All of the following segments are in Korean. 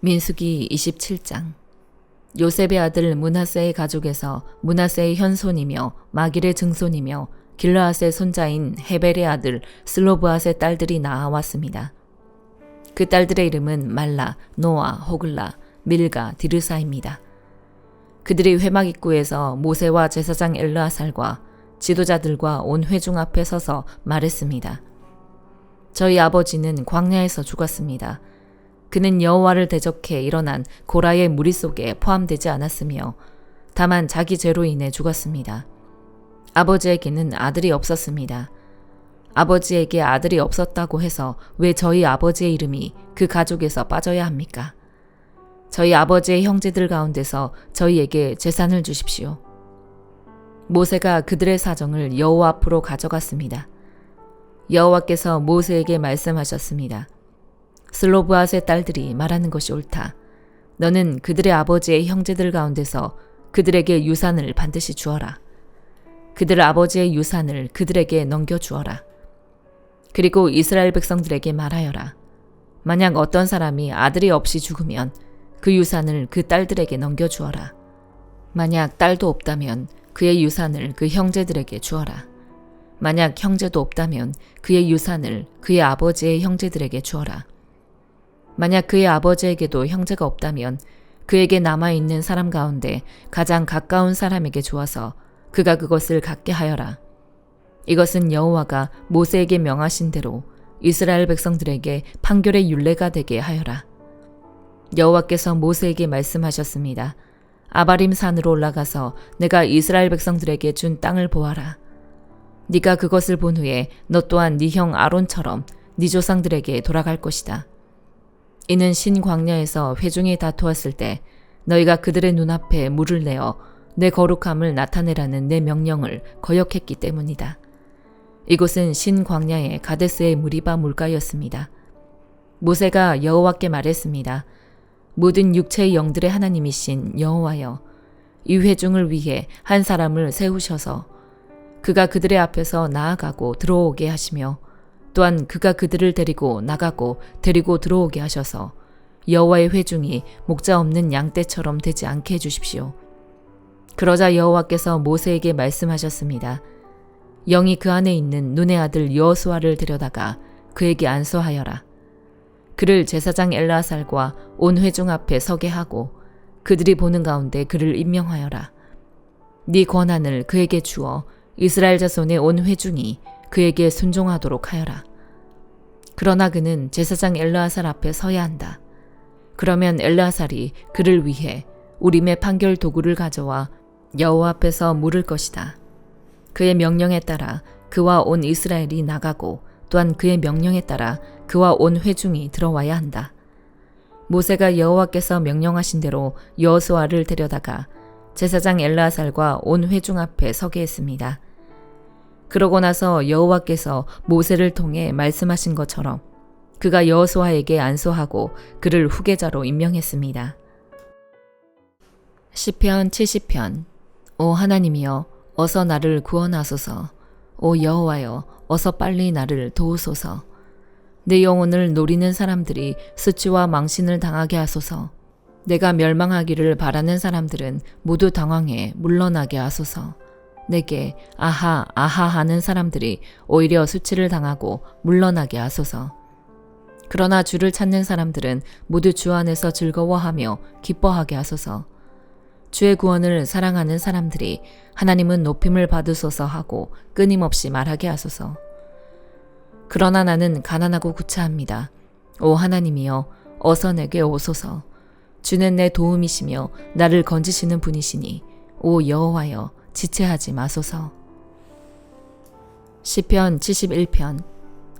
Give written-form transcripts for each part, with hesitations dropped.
민수기 27장. 요셉의 아들 므낫세의 가족에서 므낫세의 현손이며 마길의 증손이며 길르앗의 손자인 헤벨의 아들 슬로브앗의 딸들이 나아왔습니다. 그 딸들의 이름은 말라, 노아, 호글라, 밀가, 디르사입니다. 그들이 회막 입구에서 모세와 제사장 엘르아살과 지도자들과 온 회중 앞에 서서 말했습니다. 저희 아버지는 광야에서 죽었습니다. 그는 여호와를 대적해 일어난 고라의 무리 속에 포함되지 않았으며 다만 자기 죄로 인해 죽었습니다. 아버지에게는 아들이 없었습니다. 아버지에게 아들이 없었다고 해서 왜 저희 아버지의 이름이 그 가족에서 빠져야 합니까? 저희 아버지의 형제들 가운데서 저희에게 재산을 주십시오. 모세가 그들의 사정을 여호와 앞으로 가져갔습니다. 여호와께서 모세에게 말씀하셨습니다. 슬로브앗의 딸들이 말하는 것이 옳다. 너는 그들의 아버지의 형제들 가운데서 그들에게 유산을 반드시 주어라. 그들 아버지의 유산을 그들에게 넘겨주어라. 그리고 이스라엘 백성들에게 말하여라. 만약 어떤 사람이 아들이 없이 죽으면 그 유산을 그 딸들에게 넘겨주어라. 만약 딸도 없다면 그의 유산을 그 형제들에게 주어라. 만약 형제도 없다면 그의 유산을 그의 아버지의 형제들에게 주어라. 만약 그의 아버지에게도 형제가 없다면 그에게 남아있는 사람 가운데 가장 가까운 사람에게 주어서 그가 그것을 갖게 하여라. 이것은 여호와가 모세에게 명하신 대로 이스라엘 백성들에게 판결의 율례가 되게 하여라. 여호와께서 모세에게 말씀하셨습니다. 아바림 산으로 올라가서 내가 이스라엘 백성들에게 준 땅을 보아라. 네가 그것을 본 후에 너 또한 네 형 아론처럼 네 조상들에게 돌아갈 것이다. 이는 신광야에서 회중이 다투었을 때 너희가 그들의 눈앞에 물을 내어 내 거룩함을 나타내라는 내 명령을 거역했기 때문이다. 이곳은 신광야의 가데스의 무리바 물가였습니다. 모세가 여호와께 말했습니다. 모든 육체의 영들의 하나님이신 여호와여, 이 회중을 위해 한 사람을 세우셔서 그가 그들의 앞에서 나아가고 들어오게 하시며 또한 그가 그들을 데리고 나가고 데리고 들어오게 하셔서 여호와의 회중이 목자 없는 양떼처럼 되지 않게 해주십시오. 그러자 여호와께서 모세에게 말씀하셨습니다. 영이 그 안에 있는 눈의 아들 여호수아를 데려다가 그에게 안수하여라. 그를 제사장 엘르아살과 온 회중 앞에 서게 하고 그들이 보는 가운데 그를 임명하여라. 네 권한을 그에게 주어 이스라엘 자손의 온 회중이 그에게 순종하도록 하여라. 그러나 그는 제사장 엘르아살 앞에 서야 한다. 그러면 엘르아살이 그를 위해 우림의 판결 도구를 가져와 여호와 앞에서 물을 것이다. 그의 명령에 따라 그와 온 이스라엘이 나가고 또한 그의 명령에 따라 그와 온 회중이 들어와야 한다. 모세가 여호와께서 명령하신 대로 여호수아를 데려다가 제사장 엘르아살과 온 회중 앞에 서게 했습니다. 그러고 나서 여호와께서 모세를 통해 말씀하신 것처럼 그가 여호수아에게 안수하고 그를 후계자로 임명했습니다. 시편 70편. 오 하나님이여, 어서 나를 구원하소서. 오 여호와여, 어서 빨리 나를 도우소서. 내 영혼을 노리는 사람들이 수치와 망신을 당하게 하소서. 내가 멸망하기를 바라는 사람들은 모두 당황해 물러나게 하소서. 내게 아하 아하 하는 사람들이 오히려 수치를 당하고 물러나게 하소서. 그러나 주를 찾는 사람들은 모두 주 안에서 즐거워하며 기뻐하게 하소서. 주의 구원을 사랑하는 사람들이 하나님은 높임을 받으소서 하고 끊임없이 말하게 하소서. 그러나 나는 가난하고 구차합니다. 오 하나님이여, 어서 내게 오소서. 주는 내 도움이시며 나를 건지시는 분이시니 오 여호와여, 지체하지 마소서. 시편 71편.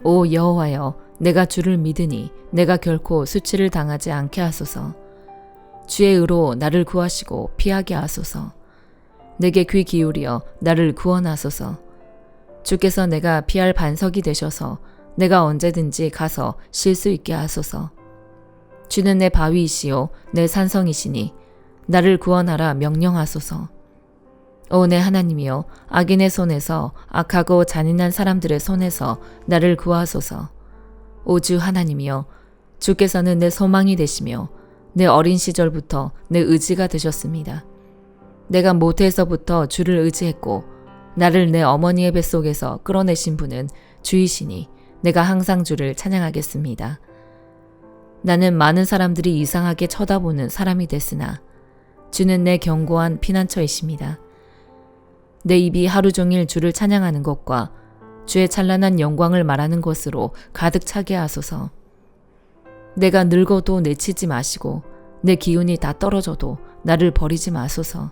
오 여호와여, 내가 주를 믿으니 내가 결코 수치를 당하지 않게 하소서. 주의 의로 나를 구하시고 피하게 하소서. 내게 귀 기울여 나를 구원하소서. 주께서 내가 피할 반석이 되셔서 내가 언제든지 가서 쉴 수 있게 하소서. 주는 내 바위이시요 내 산성이시니 나를 구원하라 명령하소서. 오 내 하나님이여, 악인의 손에서, 악하고 잔인한 사람들의 손에서 나를 구하소서. 오 주 하나님이여, 주께서는 내 소망이 되시며 내 어린 시절부터 내 의지가 되셨습니다. 내가 모태에서부터 주를 의지했고 나를 내 어머니의 뱃속에서 끌어내신 분은 주이시니 내가 항상 주를 찬양하겠습니다. 나는 많은 사람들이 이상하게 쳐다보는 사람이 됐으나 주는 내 견고한 피난처이십니다. 내 입이 하루 종일 주를 찬양하는 것과 주의 찬란한 영광을 말하는 것으로 가득 차게 하소서. 내가 늙어도 내치지 마시고 내 기운이 다 떨어져도 나를 버리지 마소서.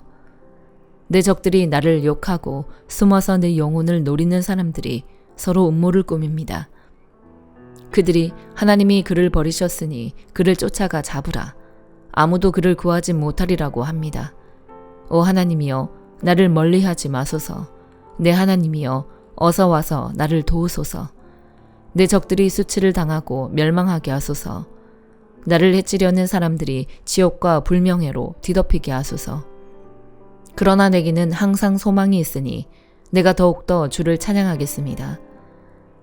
내 적들이 나를 욕하고 숨어서 내 영혼을 노리는 사람들이 서로 음모를 꾸밉니다. 그들이 하나님이 그를 버리셨으니 그를 쫓아가 잡으라. 아무도 그를 구하지 못하리라고 합니다. 오 하나님이여, 나를 멀리하지 마소서. 내 하나님이여, 어서 와서 나를 도우소서. 내 적들이 수치를 당하고 멸망하게 하소서. 나를 해치려는 사람들이 지옥과 불명예로 뒤덮이게 하소서. 그러나 내게는 항상 소망이 있으니 내가 더욱더 주를 찬양하겠습니다.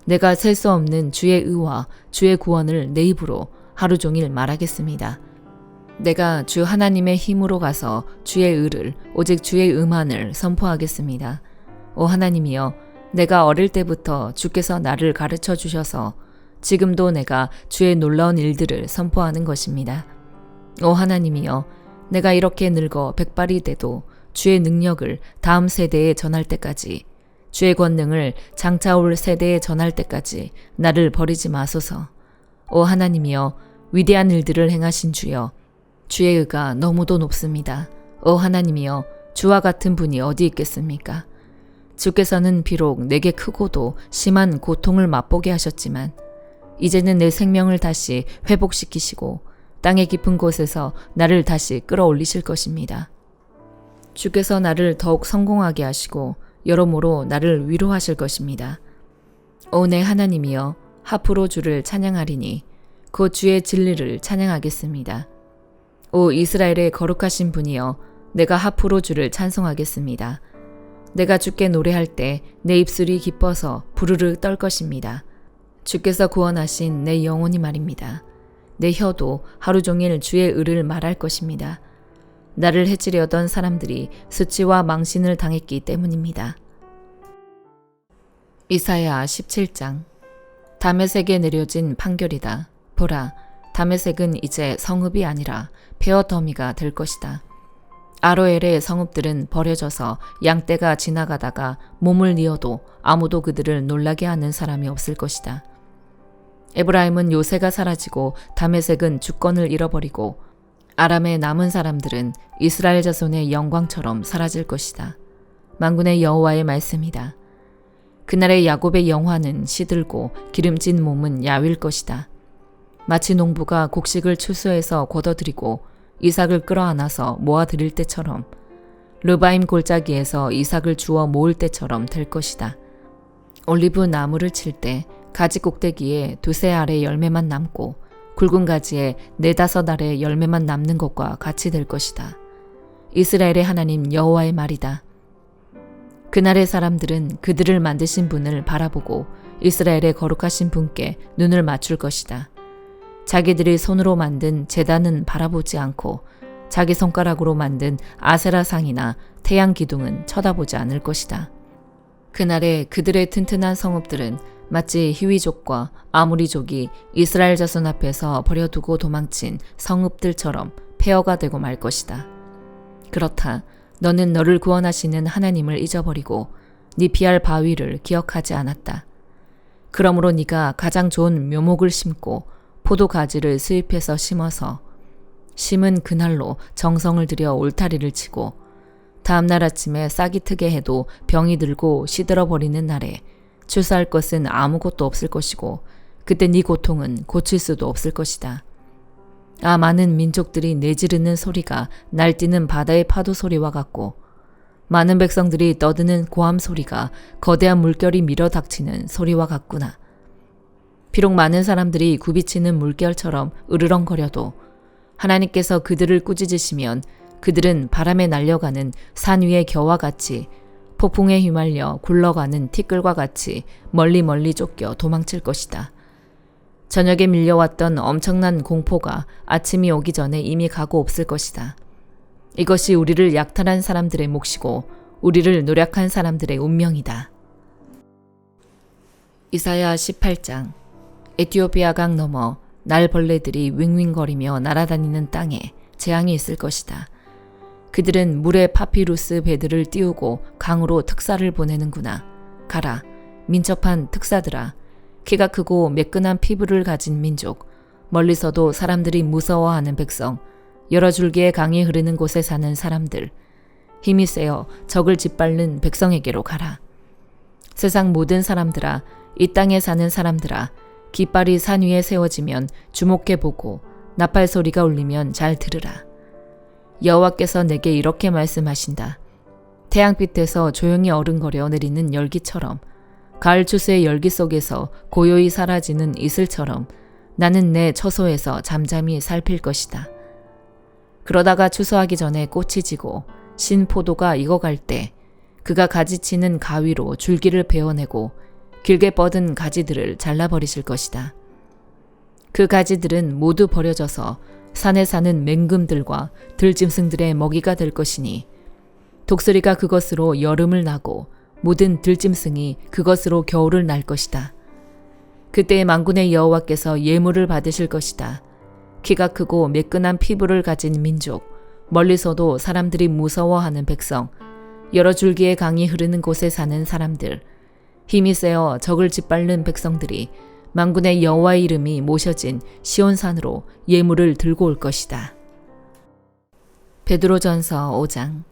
내가 셀 수 없는 주의 의와 주의 구원을 내 입으로 하루 종일 말하겠습니다. 내가 주 하나님의 힘으로 가서 주의 의를 오직 주의 음한을 선포하겠습니다. 오 하나님이여, 내가 어릴 때부터 주께서 나를 가르쳐 주셔서 지금도 내가 주의 놀라운 일들을 선포하는 것입니다. 오 하나님이여, 내가 이렇게 늙어 백발이 돼도 주의 능력을 다음 세대에 전할 때까지, 주의 권능을 장차 올 세대에 전할 때까지 나를 버리지 마소서. 오 하나님이여, 위대한 일들을 행하신 주여, 주의 의가 너무도 높습니다. 오 하나님이여, 주와 같은 분이 어디 있겠습니까? 주께서는 비록 내게 크고도 심한 고통을 맛보게 하셨지만 이제는 내 생명을 다시 회복시키시고 땅의 깊은 곳에서 나를 다시 끌어올리실 것입니다. 주께서 나를 더욱 성공하게 하시고 여러모로 나를 위로하실 것입니다. 오 내 하나님이여, 하프로 주를 찬양하리니 곧 주의 진리를 찬양하겠습니다. 오 이스라엘의 거룩하신 분이여, 내가 하프로 주를 찬송하겠습니다. 내가 주께 노래할 때 내 입술이 기뻐서 부르르 떨 것입니다. 주께서 구원하신 내 영혼이 말입니다. 내 혀도 하루 종일 주의 의를 말할 것입니다. 나를 해치려던 사람들이 수치와 망신을 당했기 때문입니다. 이사야 17장. 다메섹에 내려진 판결이다. 보라, 다메섹은 이제 성읍이 아니라 폐허 더미가 될 것이다. 아로엘의 성읍들은 버려져서 양떼가 지나가다가 몸을 뉘어도 아무도 그들을 놀라게 하는 사람이 없을 것이다. 에브라임은 요새가 사라지고 다메섹은 주권을 잃어버리고 아람의 남은 사람들은 이스라엘 자손의 영광처럼 사라질 것이다. 만군의 여호와의 말씀이다. 그날의 야곱의 영화는 시들고 기름진 몸은 야윌 것이다. 마치 농부가 곡식을 추수해서 걷어들이고 이삭을 끌어안아서 모아들일 때처럼, 르바임 골짜기에서 이삭을 주워 모을 때처럼 될 것이다. 올리브 나무를 칠 때 가지 꼭대기에 두세 알의 열매만 남고 굵은 가지에 네다섯 알의 열매만 남는 것과 같이 될 것이다. 이스라엘의 하나님 여호와의 말이다. 그날의 사람들은 그들을 만드신 분을 바라보고 이스라엘의 거룩하신 분께 눈을 맞출 것이다. 자기들이 손으로 만든 제단은 바라보지 않고 자기 손가락으로 만든 아세라상이나 태양 기둥은 쳐다보지 않을 것이다. 그날에 그들의 튼튼한 성읍들은 마치 히위족과 아무리족이 이스라엘 자손 앞에서 버려두고 도망친 성읍들처럼 폐허가 되고 말 것이다. 그렇다. 너는 너를 구원하시는 하나님을 잊어버리고 네 피할 바위를 기억하지 않았다. 그러므로 네가 가장 좋은 묘목을 심고 포도 가지를 수입해서 심어서 심은 그날로 정성을 들여 울타리를 치고 다음 날 아침에 싹이 트게 해도 병이 들고 시들어 버리는 날에 출사할 것은 아무것도 없을 것이고 그때 네 고통은 고칠 수도 없을 것이다. 아, 많은 민족들이 내지르는 소리가 날뛰는 바다의 파도 소리와 같고 많은 백성들이 떠드는 고함 소리가 거대한 물결이 밀어닥치는 소리와 같구나. 비록 많은 사람들이 굽이치는 물결처럼 으르렁거려도 하나님께서 그들을 꾸짖으시면 그들은 바람에 날려가는 산 위의 겨와 같이 폭풍에 휘말려 굴러가는 티끌과 같이 멀리 멀리 쫓겨 도망칠 것이다. 저녁에 밀려왔던 엄청난 공포가 아침이 오기 전에 이미 가고 없을 것이다. 이것이 우리를 약탈한 사람들의 몫이고 우리를 노력한 사람들의 운명이다. 이사야 18장. 에티오피아 강 너머 날벌레들이 윙윙거리며 날아다니는 땅에 재앙이 있을 것이다. 그들은 물에 파피루스 배들을 띄우고 강으로 특사를 보내는구나. 가라, 민첩한 특사들아. 키가 크고 매끈한 피부를 가진 민족, 멀리서도 사람들이 무서워하는 백성, 여러 줄기의 강이 흐르는 곳에 사는 사람들, 힘이 세어 적을 짓밟는 백성에게로 가라. 세상 모든 사람들아, 이 땅에 사는 사람들아, 깃발이 산 위에 세워지면 주목해보고 나팔 소리가 울리면 잘 들으라. 여호와께서 내게 이렇게 말씀하신다. 태양빛에서 조용히 어른거려 내리는 열기처럼, 가을 추수의 열기 속에서 고요히 사라지는 이슬처럼 나는 내 처소에서 잠잠히 살필 것이다. 그러다가 추수하기 전에 꽃이 지고 신 포도가 익어갈 때 그가 가지치는 가위로 줄기를 베어내고 길게 뻗은 가지들을 잘라버리실 것이다. 그 가지들은 모두 버려져서 산에 사는 맹금들과 들짐승들의 먹이가 될 것이니 독수리가 그것으로 여름을 나고 모든 들짐승이 그것으로 겨울을 날 것이다. 그때 만군의 여호와께서 예물을 받으실 것이다. 키가 크고 매끈한 피부를 가진 민족, 멀리서도 사람들이 무서워하는 백성, 여러 줄기의 강이 흐르는 곳에 사는 사람들, 힘이 세어 적을 짓밟는 백성들이 만군의 여호와의 이름이 모셔진 시온산으로 예물을 들고 올 것이다. 베드로전서 5장.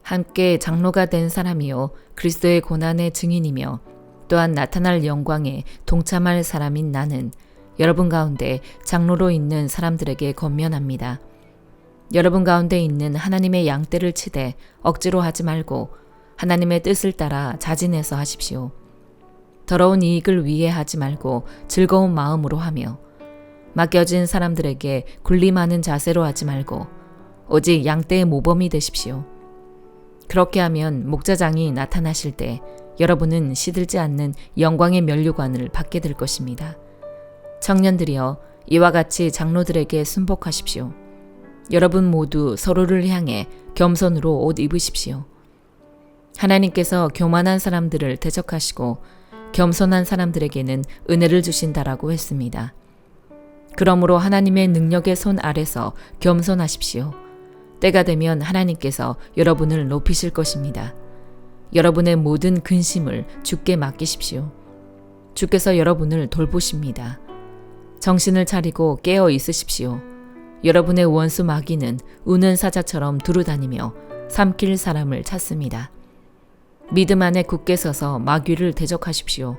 함께 장로가 된 사람이요 그리스도의 고난의 증인이며 또한 나타날 영광에 동참할 사람인 나는 여러분 가운데 장로로 있는 사람들에게 권면합니다. 여러분 가운데 있는 하나님의 양떼를 치되 억지로 하지 말고 하나님의 뜻을 따라 자진해서 하십시오. 더러운 이익을 위해 하지 말고 즐거운 마음으로 하며 맡겨진 사람들에게 군림하는 자세로 하지 말고 오직 양떼의 모범이 되십시오. 그렇게 하면 목자장이 나타나실 때 여러분은 시들지 않는 영광의 면류관을 받게 될 것입니다. 청년들이여 이와 같이 장로들에게 순복하십시오. 여러분 모두 서로를 향해 겸손으로 옷 입으십시오. 하나님께서 교만한 사람들을 대적하시고 겸손한 사람들에게는 은혜를 주신다라고 했습니다. 그러므로 하나님의 능력의 손 아래서 겸손하십시오. 때가 되면 하나님께서 여러분을 높이실 것입니다. 여러분의 모든 근심을 주께 맡기십시오. 주께서 여러분을 돌보십니다. 정신을 차리고 깨어 있으십시오. 여러분의 원수 마귀는 우는 사자처럼 두루다니며 삼킬 사람을 찾습니다. 믿음 안에 굳게 서서 마귀를 대적하십시오.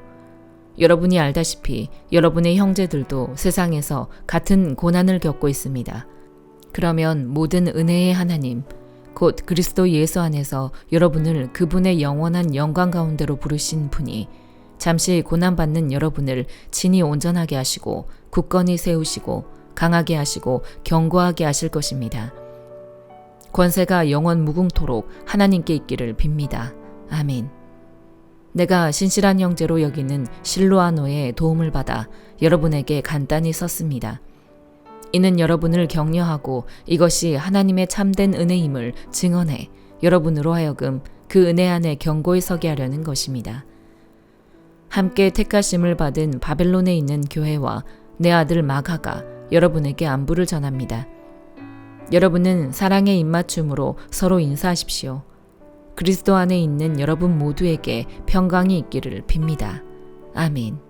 여러분이 알다시피 여러분의 형제들도 세상에서 같은 고난을 겪고 있습니다. 그러면 모든 은혜의 하나님, 곧 그리스도 예수 안에서 여러분을 그분의 영원한 영광 가운데로 부르신 분이 잠시 고난받는 여러분을 친히 온전하게 하시고 굳건히 세우시고 강하게 하시고 견고하게 하실 것입니다. 권세가 영원 무궁토록 하나님께 있기를 빕니다. 아멘. 내가 신실한 형제로 여기는 실로아노의 도움을 받아 여러분에게 간단히 썼습니다. 이는 여러분을 격려하고 이것이 하나님의 참된 은혜임을 증언해 여러분으로 하여금 그 은혜 안에 견고히 서게 하려는 것입니다. 함께 택하심을 받은 바벨론에 있는 교회와 내 아들 마가가 여러분에게 안부를 전합니다. 여러분은 사랑의 입맞춤으로 서로 인사하십시오. 그리스도 안에 있는 여러분 모두에게 평강이 있기를 빕니다. 아멘.